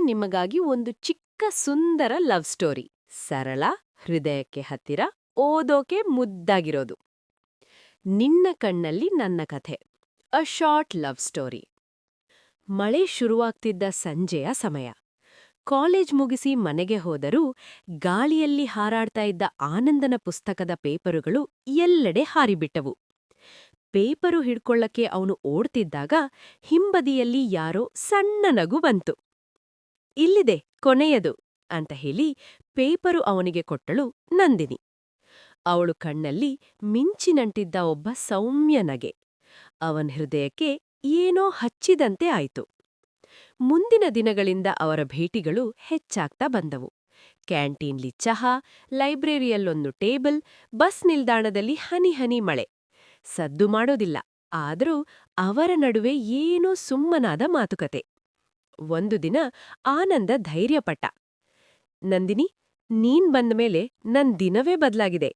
ನಿಮಗಾಗಿ ಒಂದು ಚಿಕ್ಕ ಸುಂದರ ಲವ್ ಸ್ಟೋರಿ. ಸರಳ, ಹೃದಯಕ್ಕೆ ಹತ್ತಿರ, ಓದೋಕೆ ಮುದ್ದಾಗಿರೋದು. ನಿನ್ನ ಕಣ್ಣಲ್ಲಿ ನನ್ನ ಕಥೆ, ಅ ಶಾರ್ಟ್ ಲವ್ ಸ್ಟೋರಿ. ಮಳೆ ಶುರುವಾಗ್ತಿದ್ದ ಸಂಜೆಯ ಸಮಯ. ಕಾಲೇಜ್ ಮುಗಿಸಿ ಮನೆಗೆ ಹೋದರೂ ಗಾಳಿಯಲ್ಲಿ ಹಾರಾಡ್ತಾ ಇದ್ದ ಆನಂದನ ಪುಸ್ತಕದ ಪೇಪರುಗಳು ಎಲ್ಲೆಡೆ ಹಾರಿಬಿಟ್ಟವು. ಪೇಪರು ಹಿಡ್ಕೊಳ್ಳಕ್ಕೆ ಅವನು ಓಡ್ತಿದ್ದಾಗ ಹಿಂಬದಿಯಲ್ಲಿ ಯಾರೋ ಸಣ್ಣ ನಗು ಬಂತು. ಇಲ್ಲಿದೆ ಕೊನೆಯದು ಅಂತ ಹೇಳಿ ಪೇಪರು ಅವನಿಗೆ ಕೊಟ್ಟಳು ನಂದಿನಿ. ಅವಳು ಕಣ್ಣಲ್ಲಿ ಮಿಂಚಿನಂಟಿದ್ದ ಒಬ್ಬ ಸೌಮ್ಯ ನಗೆ. ಅವನ ಹೃದಯಕ್ಕೆ ಏನೋ ಹಚ್ಚಿದಂತೆ ಆಯಿತು. ಮುಂದಿನ ದಿನಗಳಿಂದ ಅವರ ಭೇಟಿಗಳು ಹೆಚ್ಚಾಗ್ತಾ ಬಂದವು. ಕ್ಯಾಂಟೀನ್ಲಿ ಚಹಾ, ಲೈಬ್ರರಿಯಲ್ಲೊಂದು ಟೇಬಲ್, ಬಸ್ ನಿಲ್ದಾಣದಲ್ಲಿ ಹನಿ ಹನಿ ಮಳೆ. ಸದ್ದು ಮಾಡೋದಿಲ್ಲ, ಆದರೂ ಅವರ ನಡುವೆ ಏನೋ ಸುಮ್ಮನಾದ ಮಾತುಕತೆ. ಒಂದು ದಿನ ಆನಂದ ಧೈರ್ಯಪಟ್ಟ. ನಂದಿನಿ, ನೀನ್ ಬಂದ್ಮೇಲೆ ನನ್ ದಿನವೇ ಬದ್ಲಾಗಿದೆ.